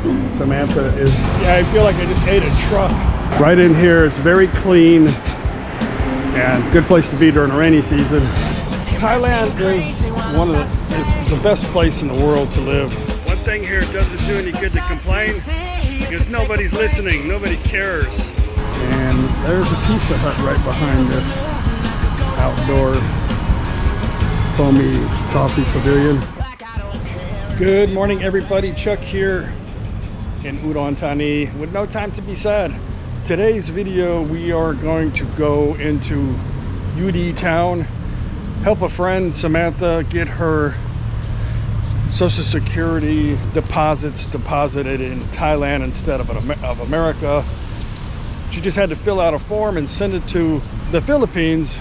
Samantha is, yeah, I feel like I just ate a truck. Right in here, it's very clean and good place to be during the rainy season. Thailand is is the best place in the world to live. One thing here doesn't do any good to complain because nobody's listening, nobody cares. And there's a Pizza Hut right behind this outdoor foamy coffee pavilion. Good morning everybody, Chuck here in Udon Thani with no time to be sad. Today's video we are going to go into UD town, help a friend Samantha get her Social Security deposits deposited in Thailand instead of America. She just had to fill out a form and send it to the Philippines,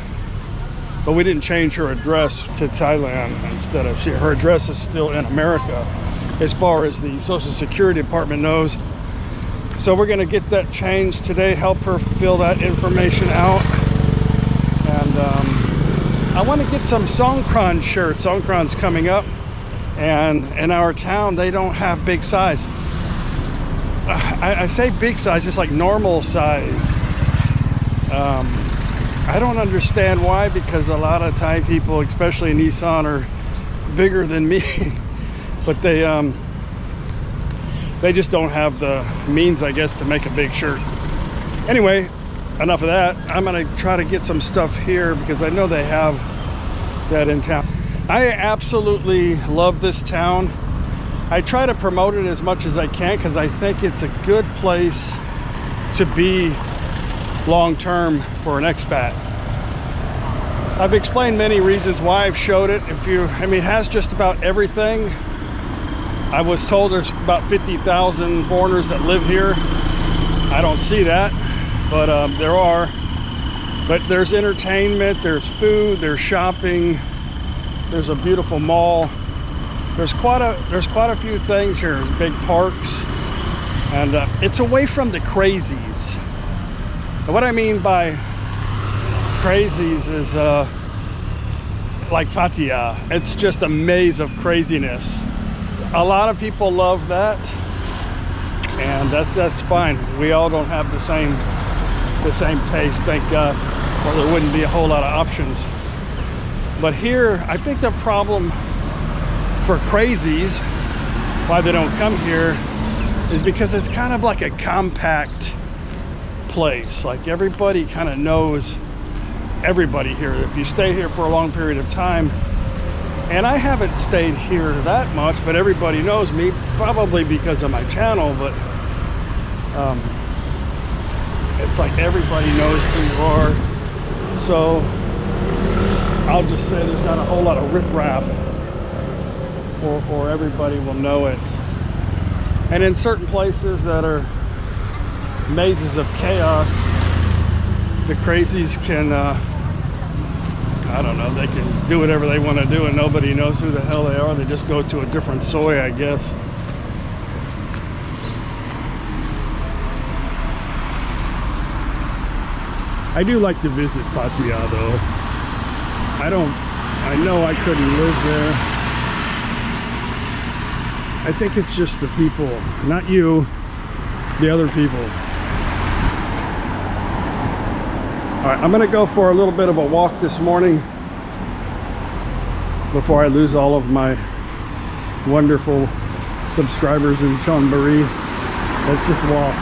but we didn't change her address to Thailand. Instead of her address is still in America as far as the Social Security Department knows. So we're gonna get that changed today, help her fill that information out. And I wanna get some Songkran shirts. Songkran's coming up, and in our town, they don't have big size. I say big size, just like normal size. I don't understand why, because a lot of Thai people, especially in Nissan, are bigger than me. But they just don't have the means, I guess, to make a big shirt. Anyway, enough of that. I'm gonna try to get some stuff here because I know they have that in town. I absolutely love this town. I try to promote it as much as I can because I think it's a good place to be long-term for an expat. I've explained many reasons why I've showed it. It has just about everything. I was told there's about 50,000 foreigners that live here. I don't see that, but there are. But there's entertainment, there's food, there's shopping, there's a beautiful mall. There's quite a few things here. There's big parks, and it's away from the crazies. And what I mean by crazies is like Pattaya. It's just a maze of craziness. A lot of people love that, and that's fine. We all don't have the same taste, thank God, or there wouldn't be a whole lot of options. But here, I think the problem for crazies, why they don't come here, is because it's kind of like a compact place. Like everybody kind of knows everybody here if you stay here for a long period of time. And I haven't stayed here that much, but everybody knows me, probably because of my channel. But it's like everybody knows who you are. So I'll just say there's not a whole lot of riffraff, or everybody will know it. And in certain places that are mazes of chaos, the crazies can I don't know, they can do whatever they want to do and nobody knows who the hell they are. They just go to a different soy, I guess. I do like to visit Pattaya though. I know I couldn't live there. I think it's just the people, not you, the other people. All right, I'm gonna go for a little bit of a walk this morning before I lose all of my wonderful subscribers in Chonburi. Let's just walk.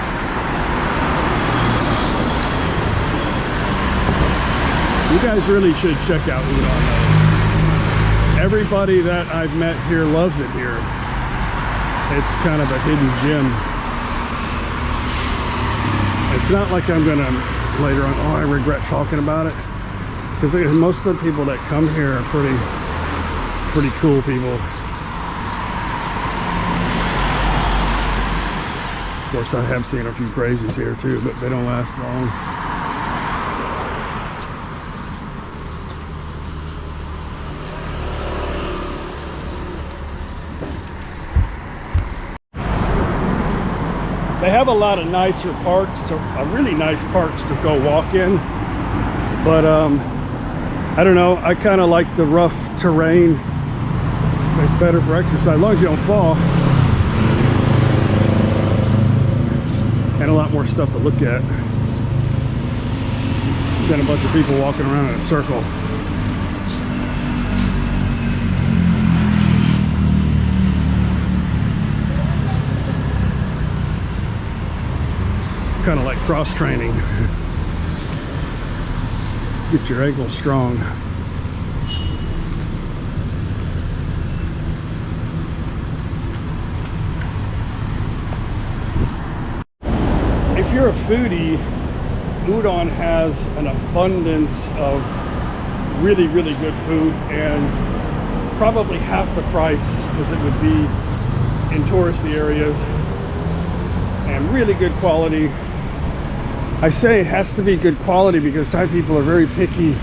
You guys really should check out Udon. Everybody that I've met here loves it here. It's kind of a hidden gem. It's not like I'm gonna later on, oh, I regret talking about it, because most of the people that come here are pretty cool people. Of course, I have seen a few crazies here too, but they don't last long. They have a lot of nicer parks, really nice parks to go walk in. But I don't know, I kind of like the rough terrain. It's better for exercise, as long as you don't fall. more stuff to look at than a bunch of people walking around in a circle. It's kind of like cross training. Get your ankles strong. If you're a foodie, Udon has an abundance of really, really good food, and probably half the price as it would be in touristy areas, and really good quality. I say it has to be good quality because Thai people are very picky,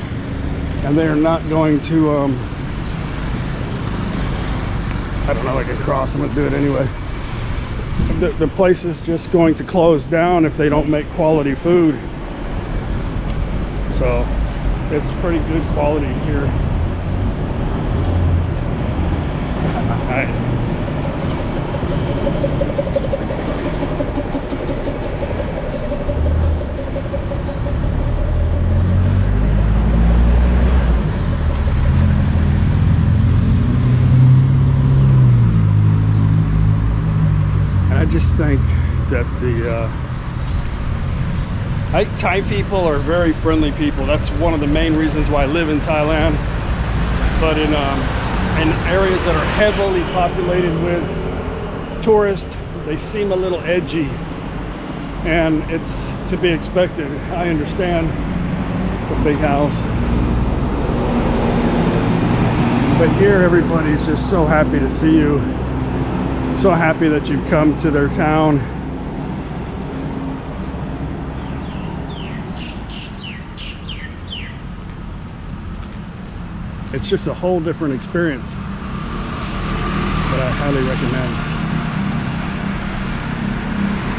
and they are not going to, I don't know, I can cross, I'm gonna do it anyway. The place is just going to close down if they don't make quality food. So it's pretty good quality here. I just think that the Thai people are very friendly people. That's one of the main reasons why I live in Thailand. But in areas that are heavily populated with tourists, they seem a little edgy, and it's to be expected. I understand it's a big house, but here everybody's just so happy to see you. So happy that you've come to their town. It's just a whole different experience that I highly recommend.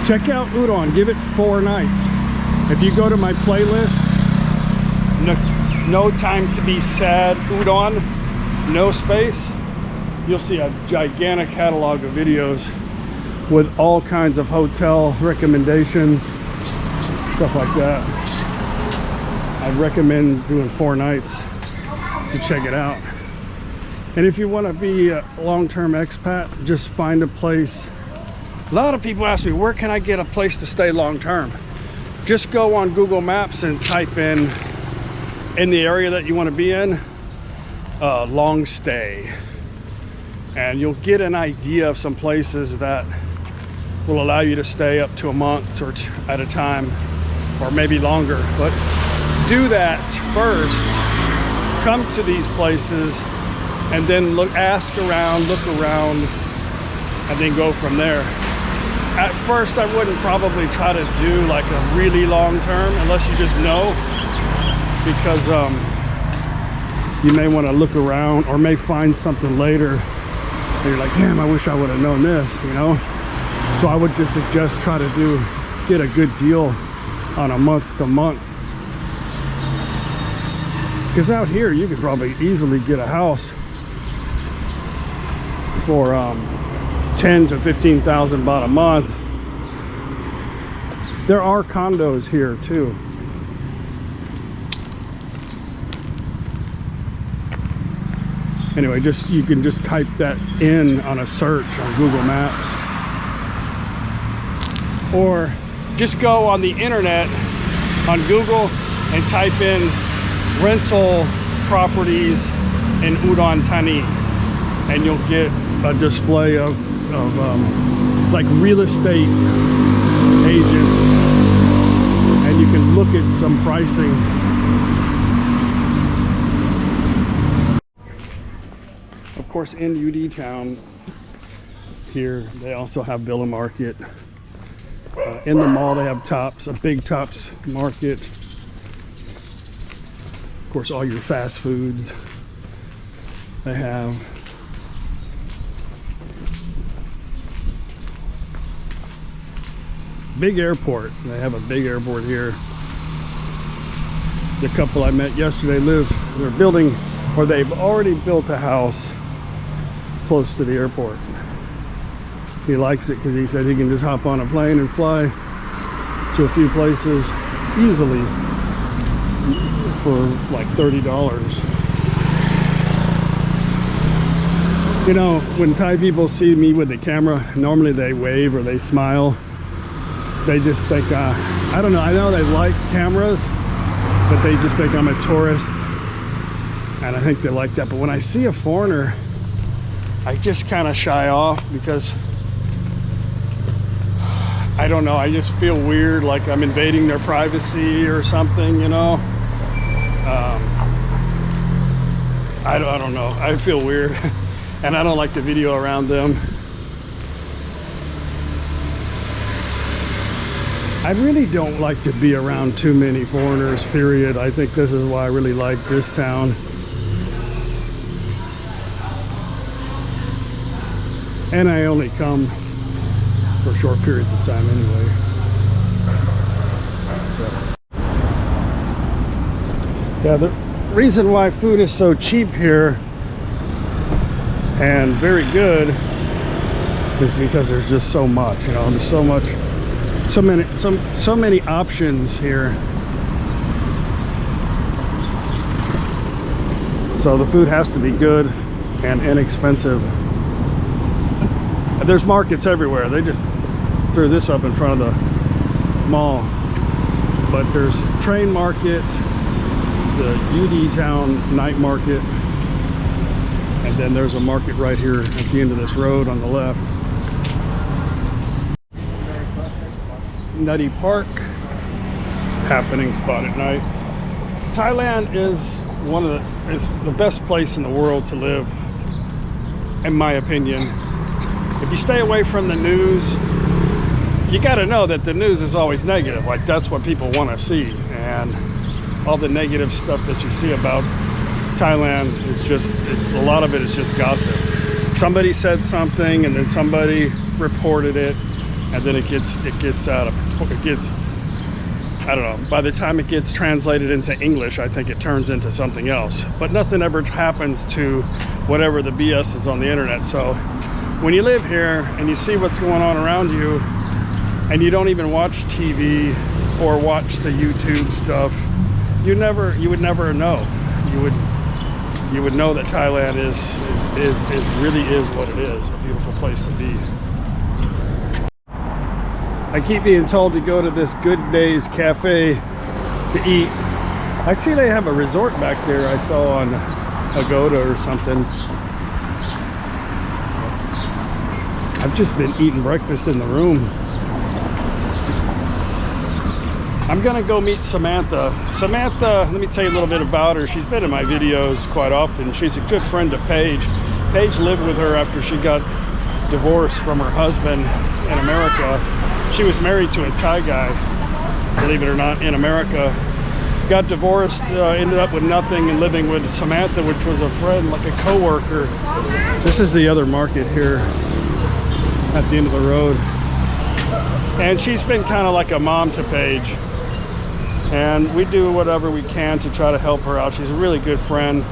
Check out Udon, give it 4 nights. If you go to my playlist, no time to be sad, Udon, no space, you'll see a gigantic catalog of videos with all kinds of hotel recommendations, stuff like that. I'd recommend doing 4 nights to check it out. And if you want to be a long-term expat, just find a place. A lot of people ask me, where can I get a place to stay long-term? Just go on Google Maps and type in the area that you want to be in, long stay. And you'll get an idea of some places that will allow you to stay up to a month or at a time, or maybe longer. But do that first. Come to these places and then ask around, look around, and then go from there. At first, I wouldn't probably try to do like a really long term unless you just know, because you may want to look around or may find something later and you're like, damn, I wish I would have known this, you know? So I would just suggest try to get a good deal on a month to month. Because out here you could probably easily get a house for 10 to 15,000 baht a month. There are condos here too. Anyway, you can just type that in on a search on Google Maps, or just go on the internet on Google and type in rental properties in Udon Thani, and you'll get a display of like real estate agents, and you can look at some pricing. Of course, in UD town here, they also have Villa Market. In the mall, they have Tops, a big Tops market. Of course, all your fast foods they have. Big airport. They have a big airport here. The couple I met yesterday they're building, or they've already built a house close to the airport. He likes it because he said he can just hop on a plane and fly to a few places easily for like $30. You know, when Thai people see me with the camera, normally they wave or they smile. They just think, I don't know, I know they like cameras, but they just think I'm a tourist. And I think they like that. But when I see a foreigner, I just kind of shy off because I don't know, I just feel weird, like I'm invading their privacy or something, you know. I don't know, I feel weird. And I don't like to video around them. I really don't like to be around too many foreigners, period. I think this is why I really like this town. And I only come for short periods of time anyway. So, yeah, the reason why food is so cheap here and very good is because there's just so much, you know, there's so much, so many options here. So the food has to be good and inexpensive. And there's markets everywhere. They just threw this up in front of the mall. But there's train market, the UD Town night market, and then there's a market right here at the end of this road on the left. Nutty Park, happening spot at night. Thailand is the best place in the world to live, in my opinion. If you stay away from the news, you got to know that the news is always negative. Like, that's what people want to see, and all the negative stuff that you see about Thailand is just, a lot of it is just gossip. Somebody said something and then somebody reported it, and then it gets I don't know, by the time it gets translated into English, I think it turns into something else. But nothing ever happens to whatever the BS is on the internet. So when you live here and you see what's going on around you, and you don't even watch TV or watch the YouTube stuff, you would never know. You would know that Thailand is really is what it is, a beautiful place to be. I keep being told to go to this Good Days Cafe to eat. I see they have a resort back there. I saw on Agoda or something. I've just been eating breakfast in the room. I'm gonna go meet Samantha. Samantha, let me tell you a little bit about her. She's been in my videos quite often. She's a good friend of Paige. Paige lived with her after she got divorced from her husband in America. She was married to a Thai guy, believe it or not, in America. Got divorced, ended up with nothing, and living with Samantha, which was a friend, like a co-worker. This is the other market here at the end of the road. And she's been kind of like a mom to Paige. And we do whatever we can to try to help her out. She's a really good friend.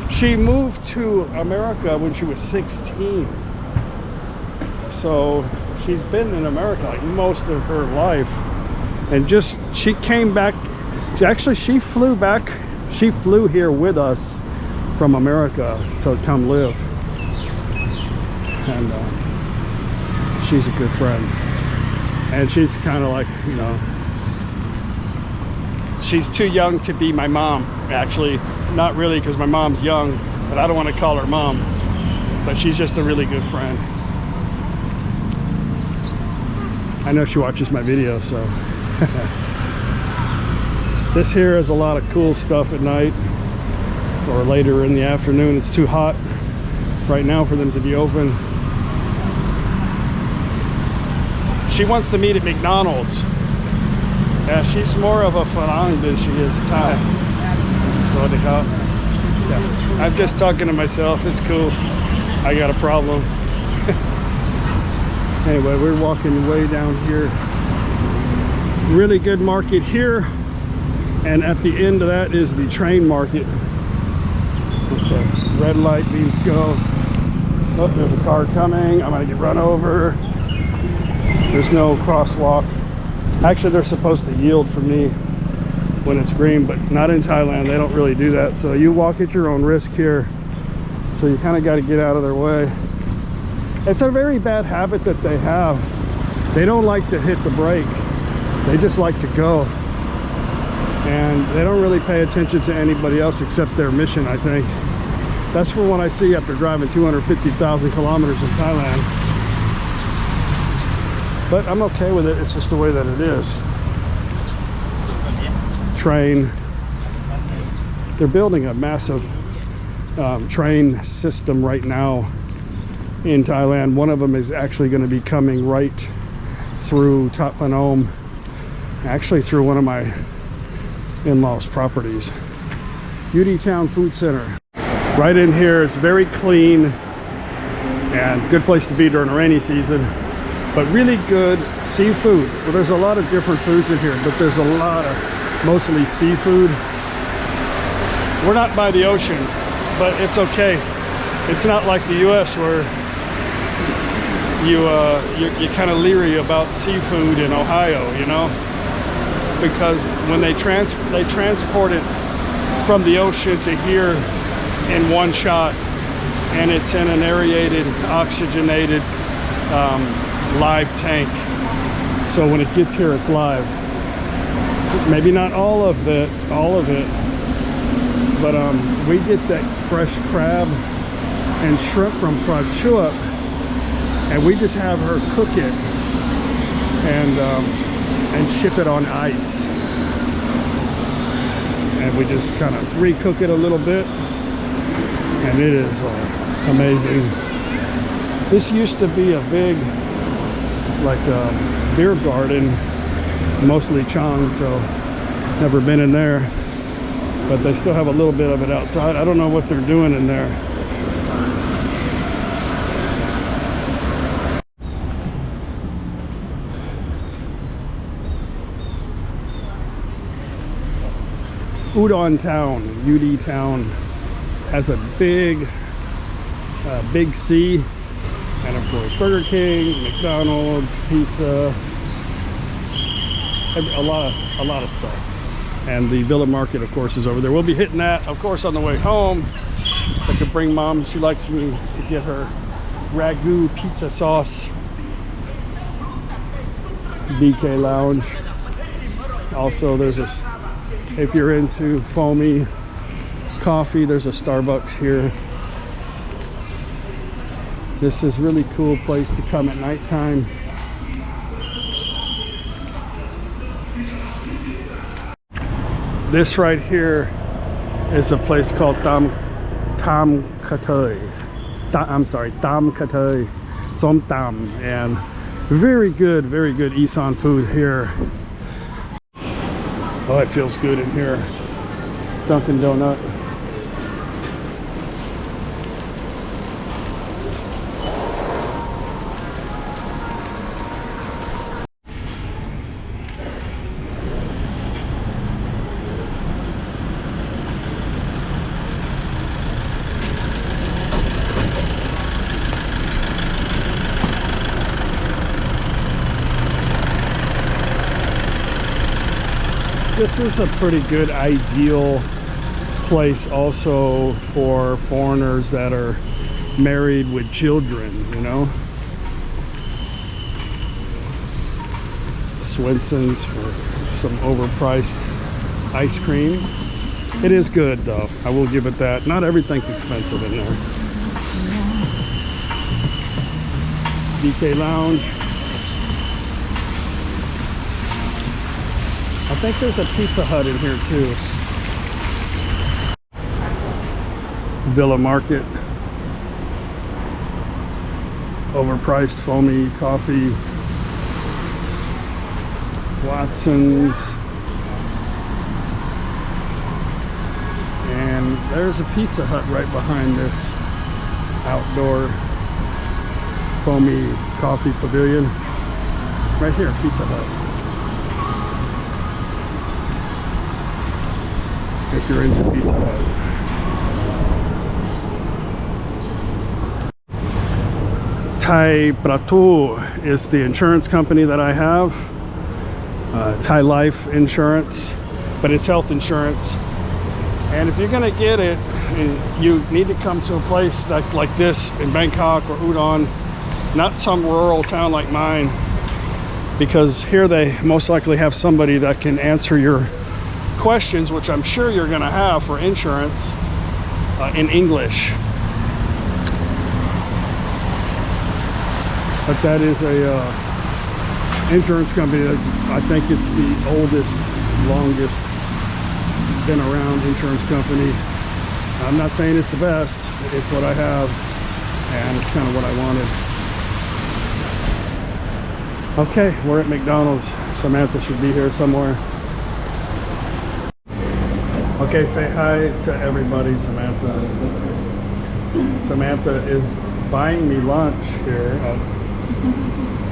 She moved to America when she was 16. So she's been in America like most of her life. And she came back, she flew back, she flew here with us from America to come live. And she's a good friend. And she's kind of like, you know, she's too young to be my mom. Actually, not really, because my mom's young, but I don't want to call her mom. But she's just a really good friend. I know she watches my video, so. This here is a lot of cool stuff at night or later in the afternoon. It's too hot right now for them to be open. She wants to meet at McDonald's. Yeah, she's more of a Phanong than she is Thai. So yeah, I'm just talking to myself. It's cool. I got a problem. Anyway, we're walking way down here. Really good market here. And at the end of that is the train market. Okay, red light means go. Oh, there's a car coming. I'm gonna get run over. There's no crosswalk. Actually, they're supposed to yield for me when it's green, but not in Thailand. They don't really do that. So you walk at your own risk here. So you kind of got to get out of their way. It's a very bad habit that they have. They don't like to hit the brake. They just like to go. And they don't really pay attention to anybody else except their mission, I think. That's from what I see after driving 250,000 kilometers in Thailand. But I'm okay with it. It's just the way that it is. Train. They're building a massive train system right now in Thailand. One of them is actually going to be coming right through ThatPhanom, actually through one of my in-laws' properties. Udon Town Food Center. Right in here, it's very clean and good place to be during the rainy season, but really good seafood. Well, there's a lot of different foods in here, but there's a lot of mostly seafood. We're not by the ocean, but it's okay. It's not like the US where you're kind of leery about seafood in Ohio, you know, because when they transport it from the ocean to here in one shot, and it's in an aerated, oxygenated live tank. So when it gets here, it's live. Maybe not all of it, but we get that fresh crab and shrimp from Hunnicutt, and we just have her cook it and ship it on ice. And we just kind of recook it a little bit, and it is amazing. This used to be a big, like a beer garden, mostly Chang, so never been in there, but they still have a little bit of it outside. I don't know what they're doing in there. Udon Town has a big C, and of course Burger King, McDonald's, pizza, a lot of stuff. And the Villa Market, of course, is over there. We'll be hitting that, of course, on the way home. I could bring Mom. She likes me to get her ragu pizza sauce. BK Lounge. Also, there's if you're into foamy coffee, there's a Starbucks here. This is really cool place to come at nighttime. This right here is a place called ThatPhanom. Som Tam, and very good Isan food here. Oh, it feels good in here. Dunkin' Donut. This is a pretty good ideal place also for foreigners that are married with children, you know. Swenson's for some overpriced ice cream. It is good though, I will give it that. Not everything's expensive in there. BK Lounge. I think there's a Pizza Hut in here too. Villa Market. Overpriced foamy coffee. Watson's. And there's a Pizza Hut right behind this outdoor foamy coffee pavilion. Right here, Pizza Hut. If you're into Pizza Hut. ThatPhanom is the insurance company that I have. Thai life insurance, but it's health insurance. And if you're gonna get it, you need to come to a place like this in Bangkok or Udon, not some rural town like mine, because here they most likely have somebody that can answer your questions, which I'm sure you're gonna have for insurance, in English. But that is a insurance company that's, I think it's the oldest, longest been around insurance company. I'm not saying it's the best, it's what I have, and it's kind of what I wanted. Okay, we're at McDonald's. Samantha should be here somewhere. Okay, say hi to everybody, Samantha. Samantha is buying me lunch here at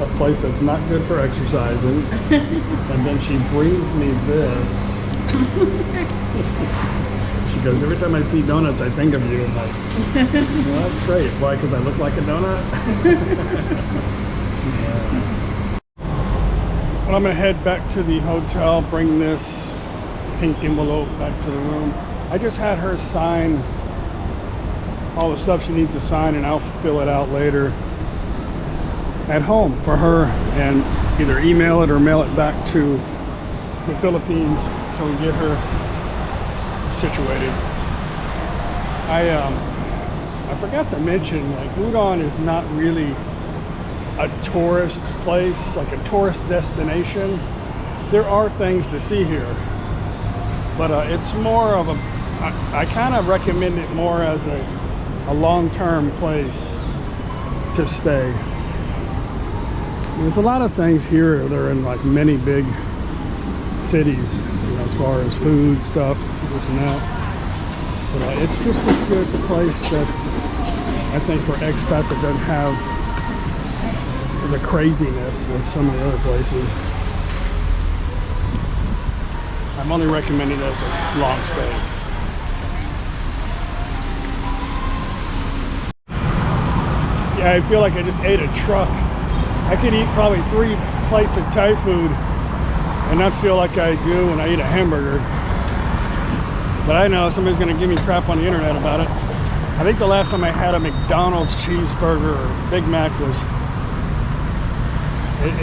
a place that's not good for exercising. And then she brings me this. She goes, every time I see donuts, I think of you. I'm like, well, that's great. Why? Because I look like a donut? Yeah. Well, I'm going to head back to the hotel, bring this pink envelope back to the room. I just had her sign all the stuff she needs to sign, and I'll fill it out later at home for her and either email it or mail it back to the Philippines so we get her situated. I forgot to mention, like, Udon is not really a tourist place, like a tourist destination. There are things to see here, but it's more of a, I kind of recommend it more as a long-term place to stay. There's a lot of things here that are in like many big cities, you know, as far as food stuff, this and that. But it's just a good place that I think for expats that doesn't have the craziness of some of the other places. I'm only recommending it as a long stay. Yeah, I feel like I just ate a truck. I could eat probably 3 plates of Thai food and not feel like I do when I eat a hamburger. But I know somebody's gonna give me crap on the internet about it. I think the last time I had a McDonald's cheeseburger or Big Mac was,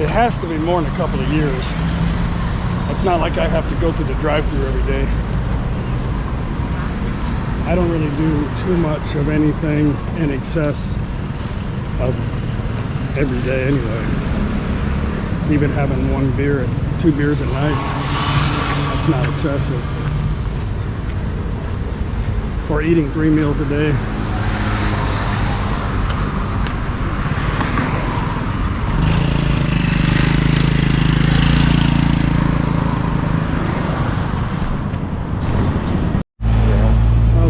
it has to be more than a couple of years. It's not like I have to go through the drive-thru every day. I don't really do too much of anything in excess of every day anyway. Even having 1 beer and 2 beers at night, that's not excessive. Or eating 3 meals a day.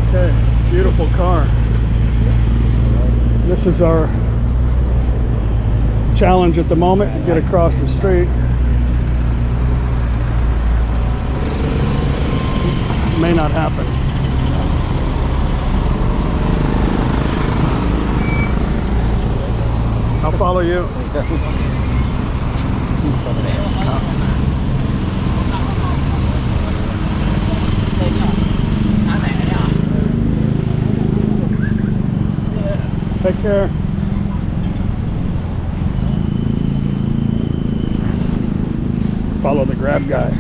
Okay, beautiful car. This is our challenge at the moment, to get across the street. May not happen. I'll follow you. Take care. Follow the grab guy.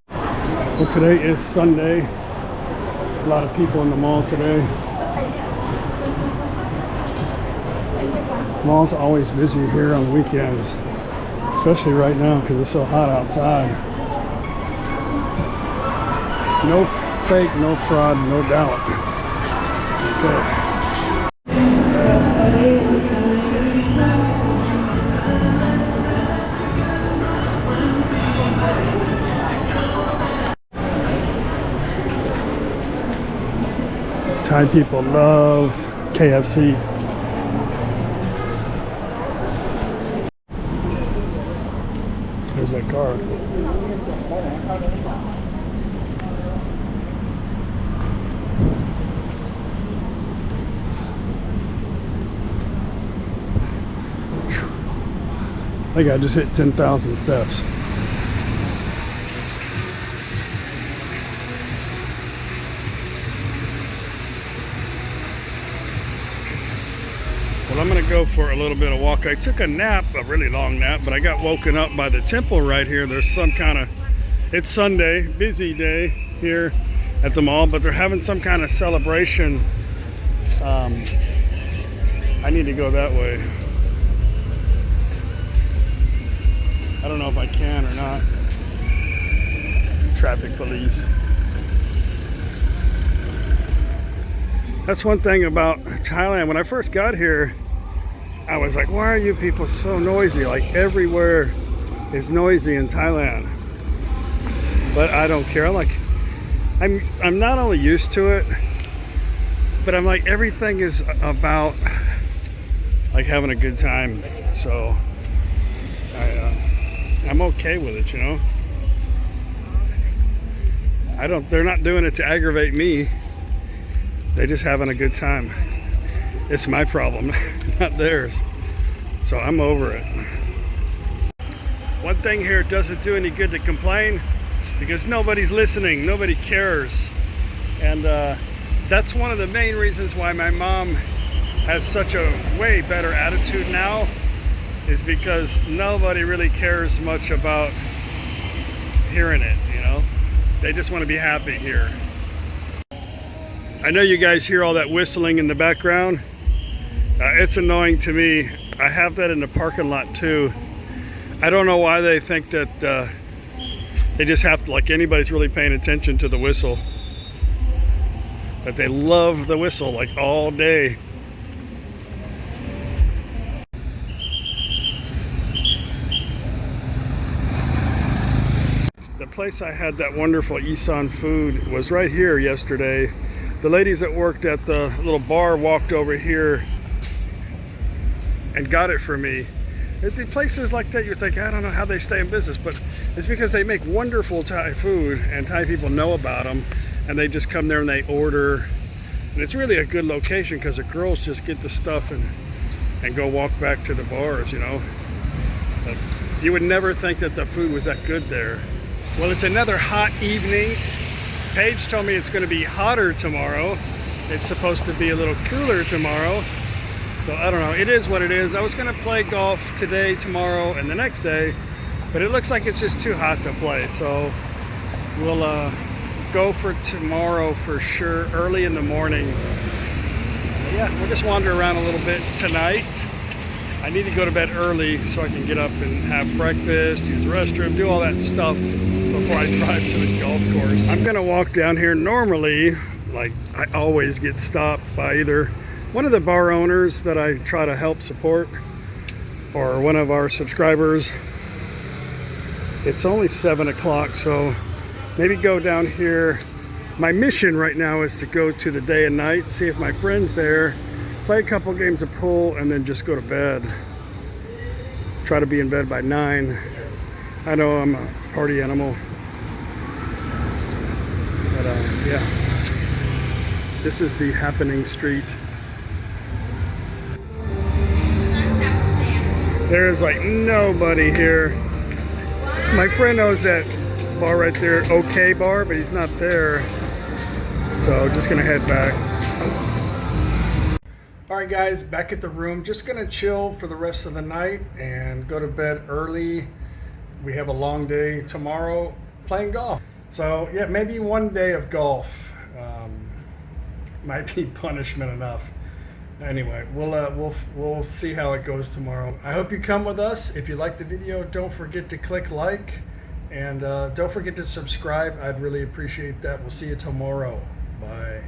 Well, today is Sunday. A lot of people in the mall today. Mall's always busy here on weekends, especially right now because it's so hot outside. No fake, no fraud, no doubt. Okay. Thai people love KFC. There's that car. I think I just hit 10,000 steps. I'm gonna go for a little bit of walk. I took a nap, a really long nap, but I got woken up by the temple right here. There's some kind of, it's Sunday, busy day here at the mall, but they're having some kind of celebration. I need to go that way. I don't know if I can or not. Traffic police. That's one thing about Thailand. When I first got here, I was like, why are you people so noisy? Like everywhere is noisy in Thailand. But I don't care. I'm not only used to it, but I'm like, everything is about like having a good time. So I'm okay with it, you know. They're not doing it to aggravate me. They're just having a good time. It's my problem, not theirs. So I'm over it. One thing here, it doesn't do any good to complain because nobody's listening, nobody cares. And that's one of the main reasons why my mom has such a way better attitude now, is because nobody really cares much about hearing it, you know? They just want to be happy here. I know you guys hear all that whistling in the background. It's annoying to me. I have that in the parking lot too. I don't know why they think that they just have to, like anybody's really paying attention to the whistle. But they love the whistle like all day. The place I had that wonderful Isan food was right here yesterday. The ladies that worked at the little bar walked over here and got it for me. The places like that, you think, I don't know how they stay in business, but it's because they make wonderful Thai food and Thai people know about them, and they just come there and they order. And it's really a good location because the girls just get the stuff and go walk back to the bars, you know. But you would never think that the food was that good there. Well, it's another hot evening. Paige told me it's going to be hotter tomorrow. It's supposed to be a little cooler tomorrow. So I don't know. It is what it is. I was going to play golf today, tomorrow, and the next day, but it looks like it's just too hot to play. So we'll go for tomorrow for sure, early in the morning. But yeah, we'll just wander around a little bit tonight. I need to go to bed early so I can get up and have breakfast, use the restroom, do all that stuff before I drive to the golf course. I'm gonna walk down here. Normally, like, I always get stopped by either one of the bar owners that I try to help support or one of our subscribers. It's only 7 o'clock, so maybe go down here. My mission right now is to go to the day and night, see if my friend's there, play a couple games of pool, and then just go to bed. Try to be in bed by 9. I know I'm a party animal. But yeah. This is the happening street. There's like nobody here. My friend knows that bar right there, OK Bar, but he's not there. So just gonna head back. Alright guys, back at the room. Just gonna chill for the rest of the night and go to bed early. We have a long day tomorrow playing golf. So yeah, maybe one day of golf might be punishment enough. Anyway, we'll see how it goes tomorrow. I hope you come with us. If you like the video, don't forget to click like, and don't forget to subscribe. I'd really appreciate that. We'll see you tomorrow. Bye.